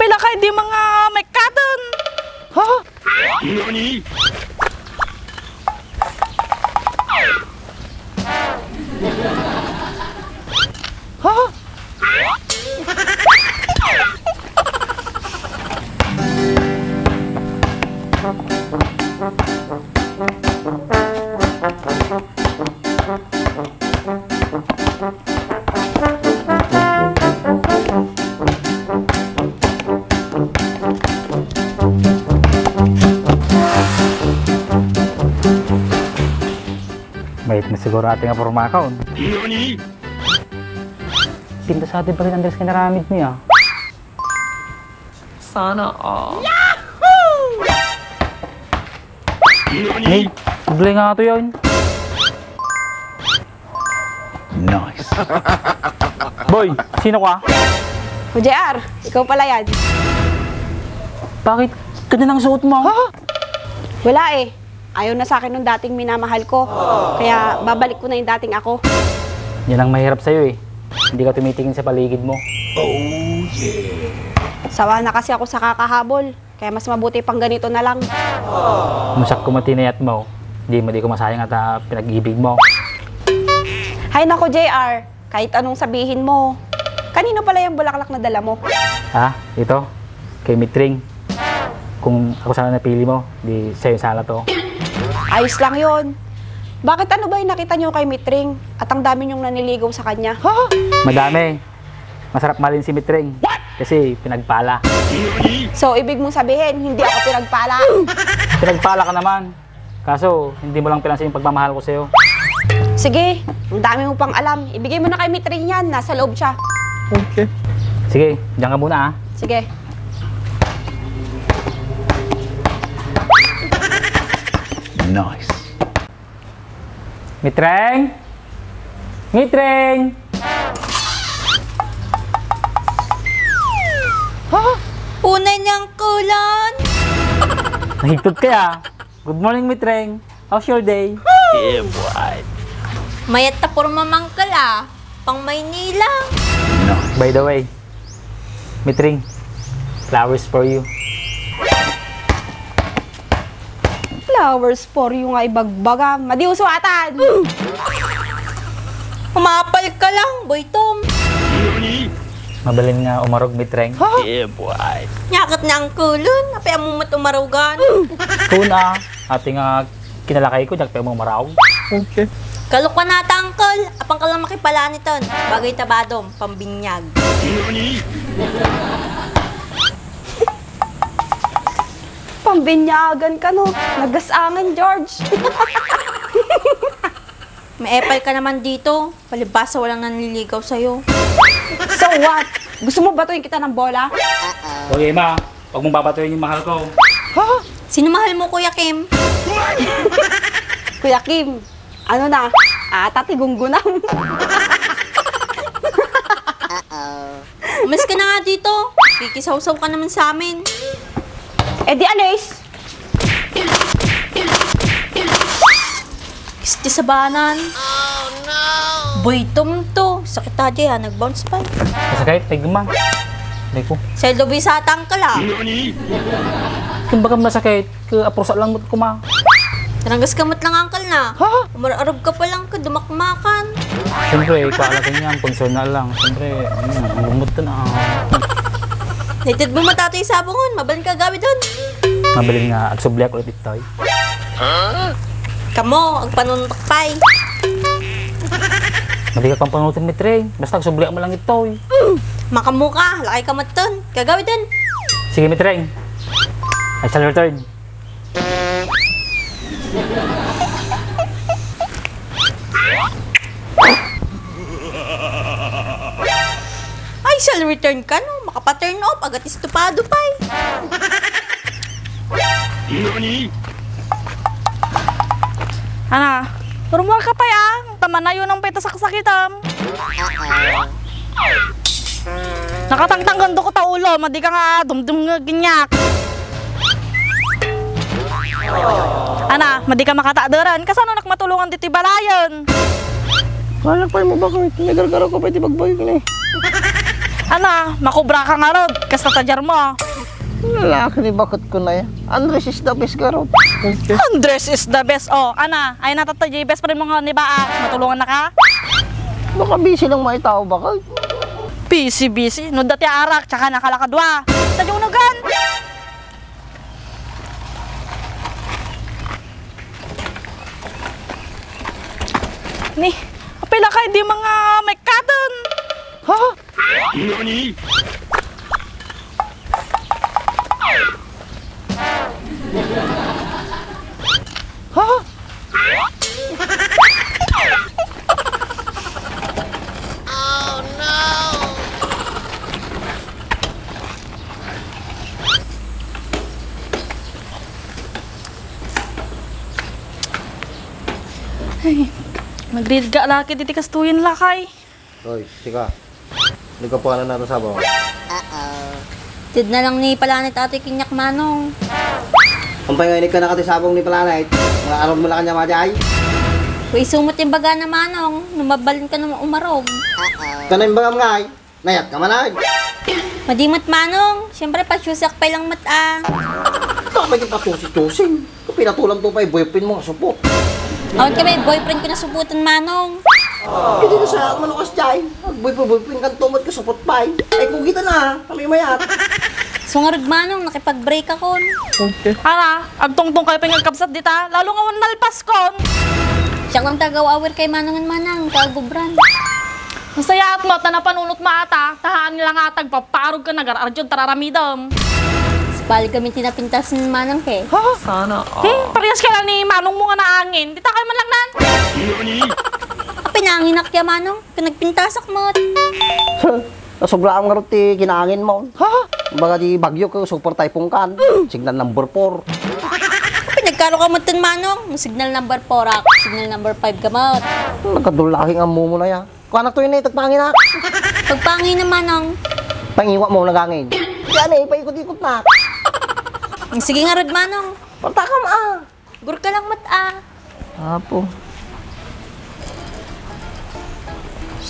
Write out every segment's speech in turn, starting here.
pila kay di mga may katon. Ha? Nani? Ha? May siguro ating apurmakaon. Nani? Tinta sa atin pa rin Andres kinaramid niya. Sana all. Hey, bili nga ito yun. Nice. Boy, sino ka? O JR, ikaw pala yan. Bakit ganyan ang suot mo? Ha? Wala eh. Ayaw na sa akin nung dating minamahal ko. Kaya babalik ko na yung dating ako. Yan ang mahirap sa'yo eh. Hindi ka tumitingin sa paligid mo. Sawa na kasi ako sa kakahabol. Kaya mas mabuti pang ganito na lang. Musak kumatinayat mo. Di ko masayang at pinag-ibig mo. Hay nako JR, kahit anong sabihin mo. Kanino pala yung bulaklak na dala mo? Ha? Ito? Kay Mitring. Kung ako sana napili mo, di sa'yo sana to. Ayos lang yon. Bakit ano ba yung nakita nyo kay Mitring? At ang dami nyong naniligaw sa kanya? Ha? Madami. Masarap malin si Mitring. Kasi pinagpala. So, ibig mong sabihin, hindi ako pinagpala. Pinagpala ka naman. Kaso, hindi mo lang pinansin yung pagmamahal ko sa'yo. Sige, ang dami mo pang alam. Ibigay mo na kay Mitring yan. Nasa loob siya. Okay. Sige, diyan ka muna ah. Sige. Nice. Mitreng! Mitreng! Ha? Unay niyang kulan. Nahigtot kaya. Good morning, Mitreng. How's your day? Yeah, boy. Mayat ta por mamangkal ah. Pang Maynila. Nice. By the way, Mitreng, flowers for you. Flowers for you nga ibagbaga. Madiuswatan. Umapal ka lang, Boy Tom. Nani? Mabalin nga umarog, Mitreng. Ha? Yeah, boy. Nyakot na ang kulon. Apay mo matumarugan. Kuna, ating kinalakay ko, nagpay mo maraw. Okay. Kalok ka na tangkol. Apang ka lang makipala nito. Bagay tabadom, pambinyag. Nani? Pambinyagan ka no. Nagasangan, George. May epal ka naman dito. Palibasa walang nanliligaw sa'yo. So what? Gusto mo batuin kita ng bola? O Emma, huwag mong babatuin yung mahal ko. Ha? Sino mahal mo, Kuya Kim? Kuya Kim, ano na? Tatigunggunang. Umalis ka na nga dito. Kikisawsaw ka naman sa amin. Eh di alis. Kisti sa banan. Oh no! Boy Tom to. Sakit aja ya, nag-bounce pa. Masakit, tigmang. Hindi ko. Sa lubi sa tangkal ah. Nani? Kung baga masakit, ka-aprosa lang mo kuma. Taranggas kamot lang angkal na. Ha? Umararab ka pa lang ka, dumakmakan. Siyempre, paalakin niya, personal lang. Siyempre, ang lumot na. Naitid mo matato yung sabongon, mabalin ka gawi doon. Mabalin nga, agsubliak ulit ito. Kamo, ang panuntakpay. Mali ka pang panutin, Mitreng. Basta agsubliak mo lang ito. Makamu ka, laki ka maton. Kagawi doon. Sige, Mitreng. I shall return. I shall return ka no, makapaturn off, agad istupado pa eh. Nani? Ana, Normal ka pa ya. Tama na yun ang peta sa kasakitam. Nakatangtang gando ko ta ulo. Madi ka nga dumdum nga ginyak. Ana, madi ka makataadaran. Kasano nakmatulungan dito balayan? Wala pa mo ba kung tinagargaro ko pa iti bagboy ko ni. Ana, makubra ka nga rod. Kasta tadyar mo. Lalaki ni bakit ko na yan. Andres is the best ka ron. Okay. Andres is the best. Oh, ana, ay natatadya best pa rin mga nibaa. Matulungan na ka? Baka busy lang mga tao bakit? Busy. No dati arak, tsaka nakalakadwa. Tadyong unugan. Ni, apila kayo di mga may cotton. Ha? 何 Ha? Nagdidga laki diti kastuyin lakay. Hoy, sika. Nagkapuanan natin sa bawa. Tid na lang ni Palanit ate kinyak manong. Ang pangayinig ka nakatisabong ni Palanay. Mga araw mo lang kanya majay. Kuy sumot yung baga na manong. Numabalin ka naman umarog. Kanay bagam ngay. Nayat ka manay. Madimat manong. Siyempre pasyusak pa lang mata. Tapay ka patusi-tusing. Kung pinatulang to pa boyfriend mo kasupot. Awan kami, boyfriend ko na subutan manong. Hindi ka sa manukas jay. Boyfriend ka tumot kasupot pa. Ay kung kita na, kami mayat. Sungarod manong, nakipag-break ako. Okay. Ana, agtong-tong kayo pingagkapsat dita. Lalo nga wan nalpas kon. Siya lang tagaw-awer kay manongan manang, kagubran. Masaya at mo, tanapanunot maata. Tahaan nila nga tagpaparog ka nagar-arjod tararamidam. Bali kami tinapintas ng manang ke. Parehas ka ni manong mo nga na angin. Dita kayo man lang nan. 何 Pinanginak kaya manong, pinagpintasak mo. Sobra ang ngaruti kinaangin mo. Ha? Baga di bagyo ko, super typhoon kan. Signal number 4. Pinagkaro ka mo tan manong. Signal number 4 ako, signal number 5 ka mo. Nagkadulaking ang mumo na yan. Kung anak to yun eh, tagpangin na. Pagpangin na manong. Pangiwa mo nagangin. Yan eh, paikot-ikot na. Sige nga rod manong. Partakam ah. Gur ka lang mata. Apo.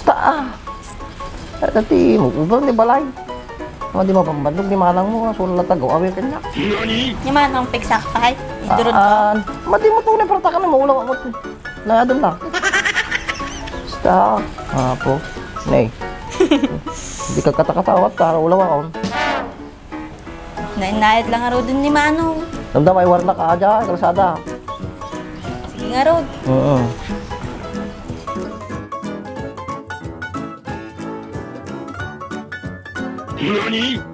Basta ah. Dati mo, ubang ni balay. Mga di mapambandog ni manang mo, sulang na tagaw, awir kanya. 何 Yung manong pigsak pa kay. Idurod ko. Mati mo tunay, partakam na maulang mo. Nayadon na. Basta, apo. Nay. Hindi ka katakatawat, para ulaw ako. Nainayad lang nga rod ni manong. Damdam ay warna ka aja, kalsada. Sige nga rod. Oo. 何